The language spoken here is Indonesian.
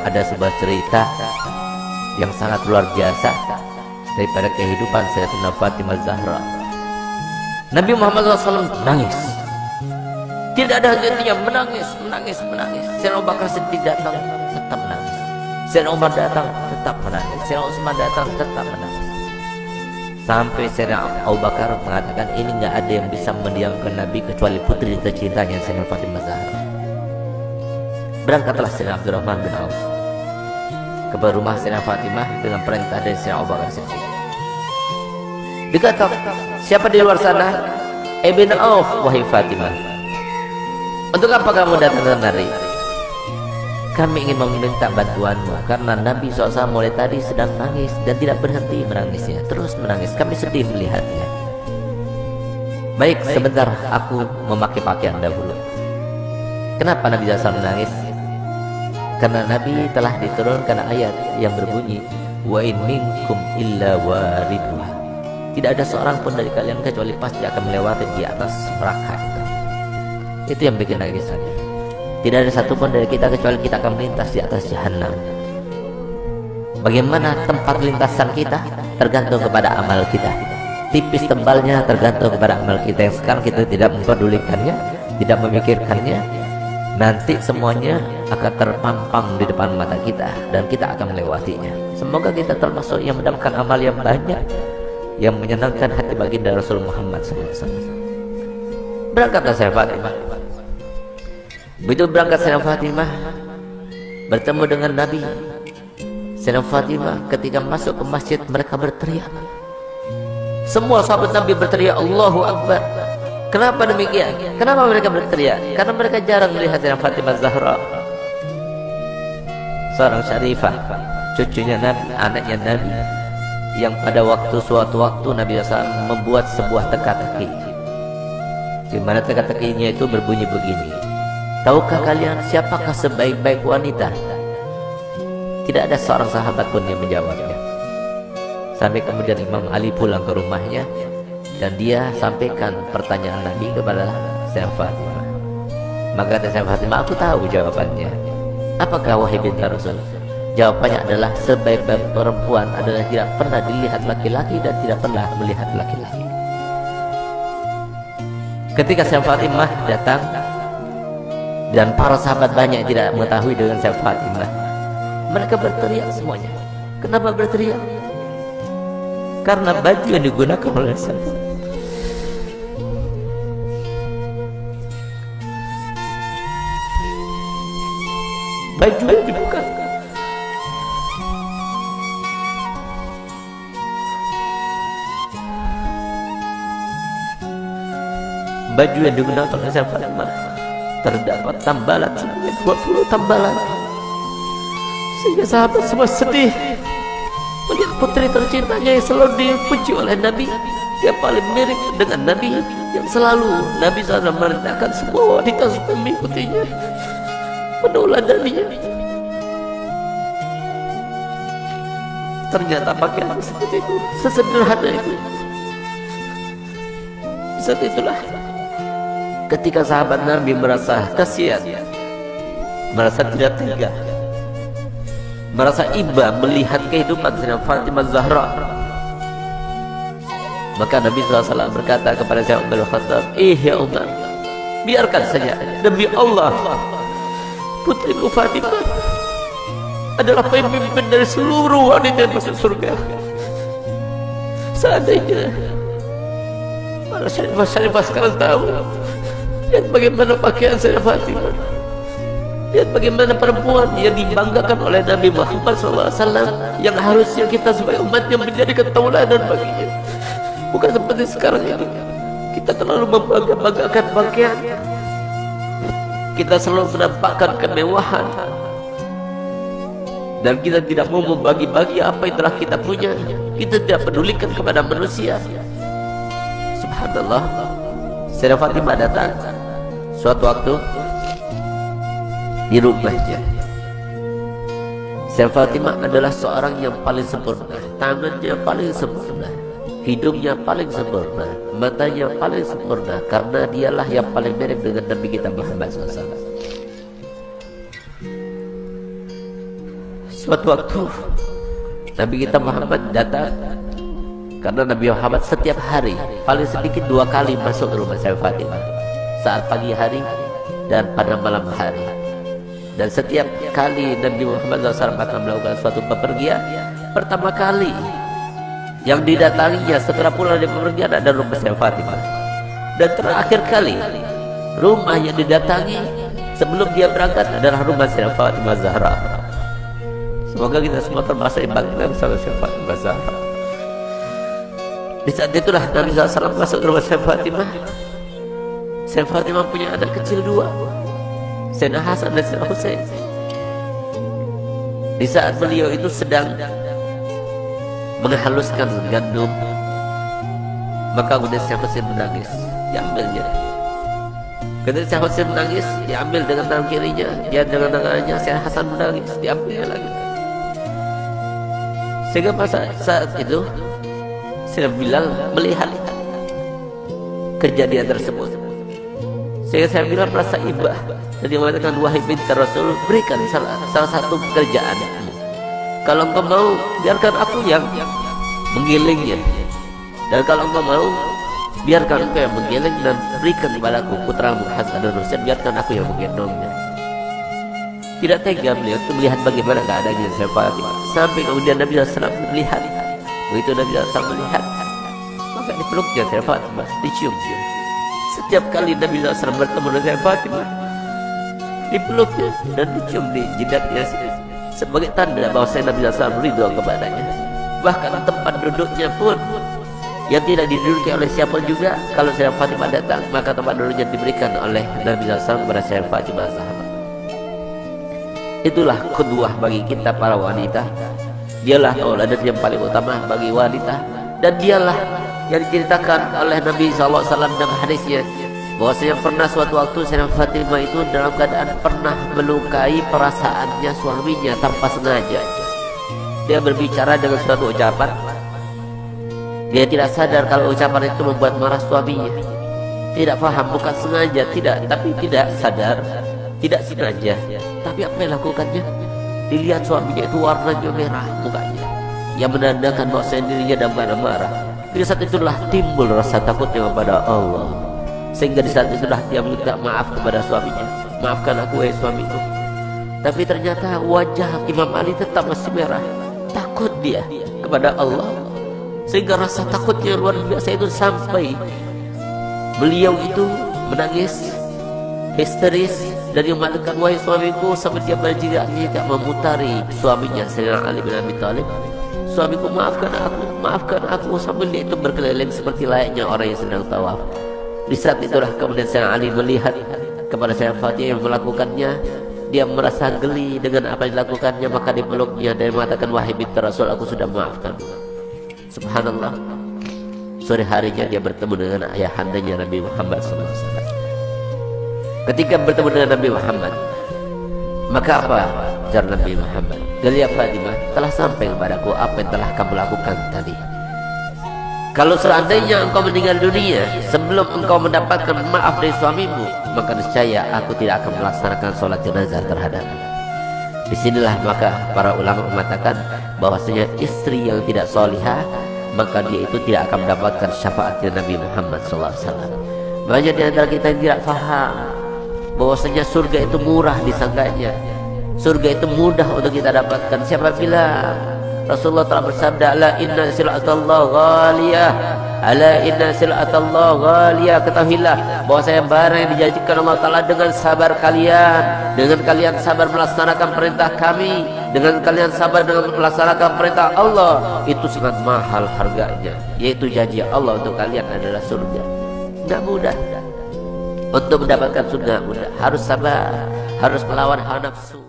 ada sebuah cerita yang sangat luar biasa daripada kehidupan Sayyidatina Fatimah Zahra. Nabi Muhammad SAW menangis, tidak ada hentinya, menangis. Sayyidina Abu Bakar Siddiq datang, tetap menangis. Sayyidina Umar datang, tetap menangis. Sayyidina Utsman datang, tetap menangis. Sampai Sayyidina Abu Bakar mengatakan, ini nggak ada yang bisa mendiamkan Nabi kecuali putri tercintanya Sayyidatina Fatimah Zahra. Berangkatlah Sayyidina Abdurrahman bin Auf ke rumah Sayyidatina Fatimah dengan perintah dari Sayyidina Abu Bakar Siddiq. Dikatakan, siapa di luar sana? Ibn Auf, wahai Fatimah, untuk apa kamu datang kemari? Kami ingin meminta bantuanmu karena Nabi SAW mulai tadi sedang nangis dan tidak berhenti menangisnya, terus menangis. Kami sedih melihatnya. Baik, sebentar, aku memakai pakaian dahulu. Kenapa Nabi SAW menangis? Karena Nabi telah diturunkan ayat yang berbunyi, wa in minkum illa wariduha. Tidak ada seorang pun dari kalian kecuali pasti akan melewati di atas neraka itu. Itu yang bikin nangis Nabi. Tidak ada satupun dari kita kecuali kita akan melintas di atas jahanam. Bagaimana tempat lintasan kita tergantung kepada amal kita. Tipis tebalnya tergantung kepada amal kita, yang sekarang kita tidak memperdulikannya, tidak memikirkannya. Nanti semuanya akan terpampang di depan mata kita dan kita akan melewatinya. Semoga kita termasuk yang mendapatkan amal yang banyak, yang menyenangkan hati baginda Rasul Muhammad SAW. Berangkatlah Sayyidah Fatimah. Begitu berangkat Sayyidah Fatimah bertemu dengan Nabi. Sayyidah Fatimah ketika masuk ke masjid, mereka berteriak. Semua sahabat Nabi berteriak Allahu Akbar. Kenapa demikian? Kenapa mereka berteriak? Karena mereka jarang melihat Sayyidah Fatimah Zahra, seorang syarifah, cucunya Nabi, anaknya Nabi, yang pada suatu waktu Nabi SAW membuat sebuah teka-teki, di mana teka-tekinya itu berbunyi begini. Tahukah kalian siapakah sebaik-baik wanita? Tidak ada seorang sahabat pun yang menjawabnya. Sampai kemudian Imam Ali pulang ke rumahnya dan dia sampaikan pertanyaan Nabi kepada Sayyidah Fatimah. Maka kata Sayyidah Fatimah, aku tahu jawabannya. Apakah wahai binti Rasul? Jawabannya adalah sebaik-baik perempuan adalah tidak pernah dilihat laki-laki dan tidak pernah melihat laki-laki. Ketika Sayyidah Fatimah datang, dan para sahabat banyak yang tidak mengetahui dengan Sayyidah Fatimah, mereka berteriak semuanya. Kenapa berteriak? Karena baju yang digunakan oleh Sayyidah, baju yang dibuka, baju yang digunakan oleh Sayyidah Fatimah terdapat tambalan sebanyak 20 tambalan, sehingga sahabat semua sedih melihat putri tercintanya yang selalu dipuji oleh Nabi, yang paling mirip dengan Nabi, yang selalu Nabi SAW merendahkan semua wanita supaya mengikutinya, meneladaninya. Ternyata pakaian seperti itu, sesederhana itu. Saat itulah ketika sahabat Nabi merasa kasihan, merasa tidak tega, merasa iba melihat kehidupan Sayyidah Fatimah Zahra, maka Nabi SAW berkata kepada Sayyidina Umar bin Khattab, ya Umar, biarkan saja, demi Allah, putriku Fatimah adalah pemimpin dari seluruh wanita yang masuk surga. Seandainya para syarifah sekarang tahu, lihat bagaimana pakaian Sayyidah Fatimah, lihat bagaimana perempuan yang dibanggakan oleh Nabi Muhammad SAW, yang harusnya kita sebagai umatnya menjadikan tauladan baginya. Bukan seperti sekarang ini, kita terlalu membanggakan pakaian, kita selalu menampakkan kemewahan, dan kita tidak mau membagi-bagi apa yang telah kita punya. Kita tidak pedulikan kepada manusia. Subhanallah, Sayyidah Fatimah datang suatu waktu di rumahnya. Sayyidah Fatimah adalah seorang yang paling sempurna, tangannya paling sempurna, hidungnya paling sempurna, matanya paling sempurna, karena dialah yang paling mirip dengan Nabi kita Muhammad SAW. Suatu waktu Nabi kita Muhammad datang, karena Nabi Muhammad setiap hari paling sedikit 2 kali masuk ke rumah Sayyidah Fatimah, saat pagi hari dan pada malam hari. Dan setiap kali Nabi Muhammad SAW akan melakukan suatu bepergian, pertama kali yang didatanginya setelah pulang dari bepergian adalah rumah Sayyidah Fatimah. Dan terakhir kali rumah yang didatangi sebelum dia berangkat adalah rumah Sayyidah Fatimah Zahra. Semoga kita semua termasuk dibangkitkan bersama Sayyidah Fatimah Zahra. Di saat itulah Nabi SAW masuk ke rumah Sayyidah Fatimah. Sayyidah Fatimah punya anak kecil 2, Sayyidina Hasan dan Sayyidina Husain. Di saat beliau itu sedang menghaluskan gandum, maka kemudian Sayyidina Husain menangis, diambilnya. Ketika Sayyidina Husain menangis, diambil dengan tangan kirinya, dia dengan tangannya. Sayyidina Hasan menangis, diambilnya lagi. Sehingga saat itu Sayyidina Bilal melihat kejadian tersebut, sehingga Sayyidina Bilal merasa ibah dan dia mengatakan, wahai binti Rasul, berikan salah satu pekerjaan. Kalau engkau mau, biarkan aku yang menggilingnya, dan kalau engkau mau, biarkan engkau yang menggiling dan berikan kepadaku putramu Hasan dan Husain, biarkan aku yang menggendongnya. Tidak tega beliau untuk melihat bagaimana keadaannya Sayyidah Fatimah, sampai kemudian Nabi SAW melihat. Begitu Nabi SAW melihat, maka dipeluknya Sayyidah Fatimah, dicium-cium. Setiap kali Nabi SAW bertemu dengan Sayyidah Fatimah, dipeluknya dan dicium di jidatnya sebagai tanda bahwa Nabi SAW ridho kepadanya. Bahkan tempat duduknya pun yang tidak diduduki oleh siapa juga, kalau Sayyidah Fatimah datang, maka tempat duduknya diberikan oleh Nabi SAW kepada Sayyidah Fatimah Zahra. Itulah kedua bagi kita para wanita. Dialah tauladan yang paling utama bagi wanita, dan dialah yang diceritakan oleh Nabi SAW dalam hadisnya, bahwasanya pernah suatu waktu Sayyidah Fatimah itu dalam keadaan pernah melukai perasaannya suaminya tanpa sengaja. Dia berbicara dengan suatu ucapan, dia tidak sadar kalau ucapan itu membuat marah suaminya. Tidak paham, bukan sengaja, tidak, tapi tidak sadar, tidak sengaja. Tapi apa yang lakukannya? Dilihat suaminya itu warnanya merah mukanya, yang menandakan bahwa dirinya dalam keadaan marah. Di saat itulah timbul rasa takutnya kepada Allah, sehingga di saat itulah dia minta maaf kepada suaminya. Maafkan aku, suamiku. Tapi ternyata wajah Imam Ali tetap masih merah. Takut dia kepada Allah, sehingga rasa takutnya luar biasa itu sampai beliau itu menangis histeris dan dia mengatakan, wahai suamiku, sampai dia berjigak-jigak memutari suaminya Sayyidina Ali bin Abi Thalib. Suamiku, maafkan aku, sambil dia itu berkeliling seperti layaknya orang yang sedang tawaf. Di saat itulah kemudian Sayyidina Ali melihat kepada Sayyidah Fatimah yang melakukannya. Dia merasa geli dengan apa yang dilakukannya, maka dipeluknya dan mengatakan, wahai binti Rasul, aku sudah maafkan. Subhanallah, sore harinya dia bertemu dengan ayahandanya Nabi Muhammad SAW. Ketika bertemu dengan Nabi Muhammad, maka apa ujar Nabi Muhammad? Ya Fatimah, telah sampai kepadaku apa yang telah kamu lakukan tadi. Kalau seandainya engkau meninggal dunia sebelum engkau mendapatkan maaf dari suamimu, maka niscaya aku tidak akan melaksanakan sholat jenazah terhadapmu. Disinilah maka para ulama mengatakan bahwasanya istri yang tidak solihah, maka dia itu tidak akan mendapatkan syafaatnya Nabi Muhammad SAW. Banyak di antara kita yang tidak faham bahwasanya surga itu murah disangkanya, surga itu mudah untuk kita dapatkan. Siapa bilang? Rasulullah telah bersabda, ala inna sil'atallah ghaliyah, ala inna sil'atallah ghaliyah. Ketahuilah bahwasanya barang yang dijanjikan Allah Ta'ala dengan sabar kalian, dengan kalian sabar melaksanakan perintah kami, dengan kalian sabar dengan melaksanakan perintah Allah, itu sangat mahal harganya, yaitu janji Allah untuk kalian adalah surga. Tidak mudah untuk mendapatkan surga, mudah, harus sabar, harus melawan hawa nafsu.